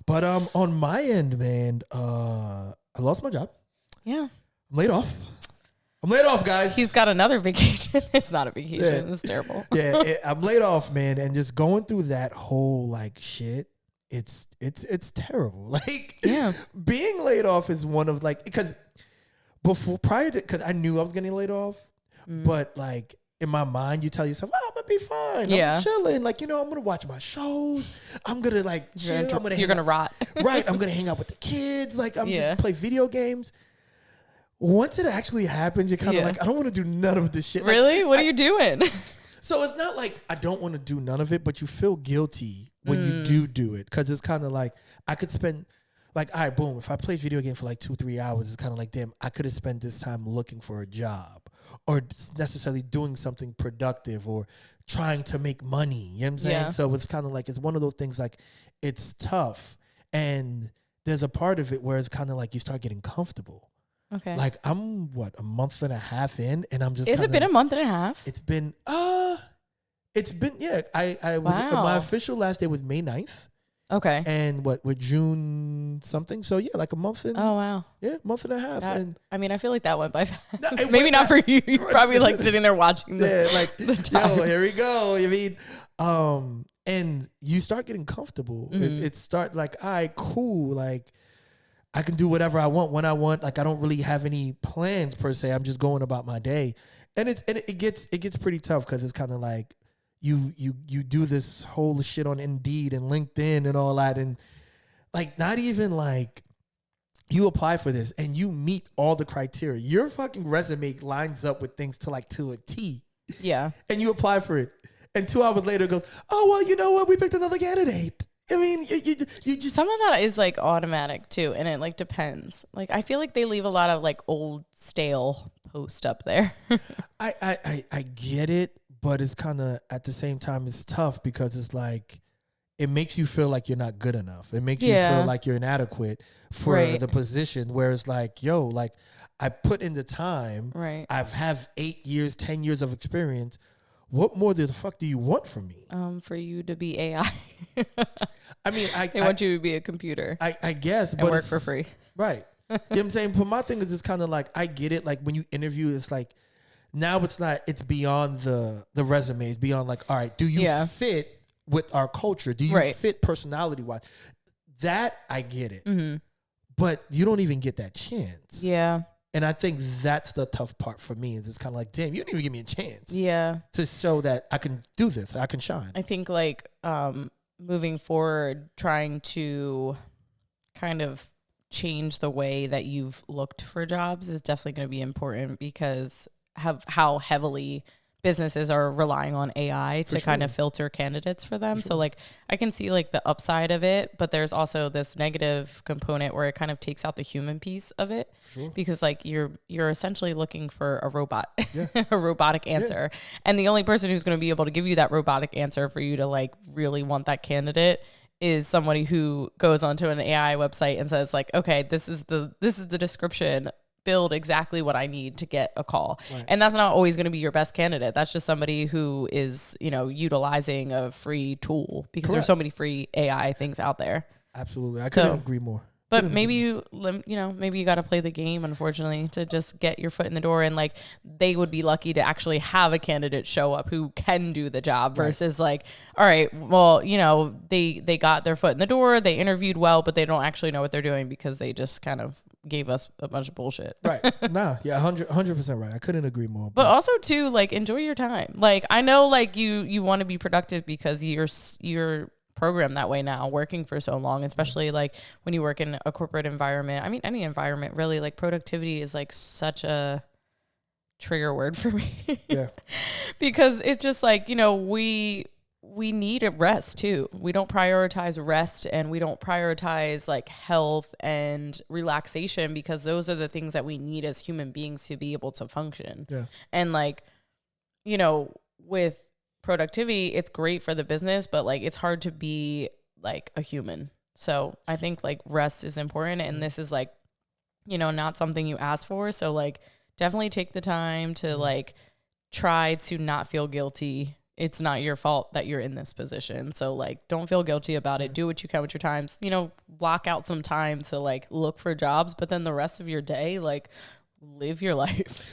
But on my end, man, I lost my job. Yeah. I'm laid off. I'm laid off, guys. He's got another vacation. It's not a vacation. Yeah. It's terrible. I'm laid off, man. And just going through that whole like shit, it's terrible. Like, being laid off is one of like, because because I knew I was getting laid off, but like in my mind, you tell yourself, oh, I'm gonna be fine. Yeah. I'm chilling. Like, I'm gonna watch my shows. I'm gonna like chill. You're gonna rot. Right. I'm gonna hang out with the kids. Like, I'm just play video games. Once it actually happens, you're kind of like, I don't want to do none of this shit. Really? Like, what are you doing? So it's not like I don't want to do none of it, but you feel guilty when you do it. Because it's kind of like I could spend, like, all right, boom. If I played video game for like 2-3 hours, it's kind of like, damn, I could have spent this time looking for a job or necessarily doing something productive or trying to make money. You know what I'm saying? Yeah. So it's kind of like, it's one of those things like it's tough. And there's a part of it where it's kind of like you start getting comfortable. Okay. Like, I'm a month and a half in, and I'm just. Has it been a month and a half? It's been yeah. I was my official last day was May 9th. Okay. And we're June something, so yeah, like a month and. Oh wow. Yeah, month and a half. I mean, I feel like that went by fast. Maybe not for you. You're probably like sitting there watching. Yo, here we go. I mean, and you start getting comfortable. It start like, all right, cool, like. I can do whatever I want when I want. Like, I don't really have any plans per se. I'm just going about my day, and it gets pretty tough because it's kind of like you do this whole shit on Indeed and LinkedIn and all that, and like not even like you apply for this and you meet all the criteria. Your fucking resume lines up with things to a T. Yeah, and you apply for it, and 2 hours later it goes, oh well, you know what? We picked another candidate. I mean, you just... Some of that is, like, automatic, too, and it, like, depends. Like, I feel like they leave a lot of, like, old, stale post up there. I get it, but it's kind of, at the same time, it's tough because it's, like, it makes you feel like you're not good enough. It makes you feel like you're inadequate for the position, where it's like, yo, like, I put in the time. Right. I've have 8 years, 10 years of experience. What more the fuck do you want from me? For you to be AI. I mean, they want you to be a computer. I guess, but work for free. Right. You know what I'm saying? But my thing is just kind of like, I get it. Like when you interview, it's like, now it's beyond the resume. It's beyond like, all right, do you fit with our culture? Do you fit personality wise? That I get it. Mm-hmm. But you don't even get that chance. Yeah. And I think that's the tough part for me is it's kind of like, damn, you didn't even give me a chance. Yeah. To show that I can do this. I can shine. I think like moving forward, trying to kind of change the way that you've looked for jobs is definitely going to be important because how heavily businesses are relying on AI to kind of filter candidates for them. So like I can see like the upside of it, but there's also this negative component where it kind of takes out the human piece of it because like you're essentially looking for a robot, a robotic answer. And the only person who's going to be able to give you that robotic answer for you to like really want that candidate is somebody who goes onto an AI website and says like, okay, this is the description, build exactly what I need to get a call. Right. And that's not always going to be your best candidate. That's just somebody who is, utilizing a free tool because there's so many free AI things out there. Absolutely. I couldn't agree more. But maybe maybe you got to play the game, unfortunately, to just get your foot in the door. And like they would be lucky to actually have a candidate show up who can do the job versus like, all right, well, they got their foot in the door, they interviewed well, but they don't actually know what they're doing because they just kind of gave us a bunch of bullshit. Right. Nah. Yeah. 100% right. I couldn't agree more. But also too, like enjoy your time. Like I know like you want to be productive because you're programmed that way now, working for so long, especially like when you work in a corporate environment. I mean, any environment really, like productivity is like such a trigger word for me. Yeah. Because it's just like, we need a rest too. We don't prioritize rest and we don't prioritize like health and relaxation because those are the things that we need as human beings to be able to function. Yeah. And like, with productivity, it's great for the business, but like it's hard to be like a human. So I think like rest is important, and this is like, not something you ask for. So like definitely take the time to like try to not feel guilty it's not your fault that you're in this position. So like, don't feel guilty about it. Do what you can with your times, you know, block out some time to like look for jobs, but then the rest of your day, like live your life.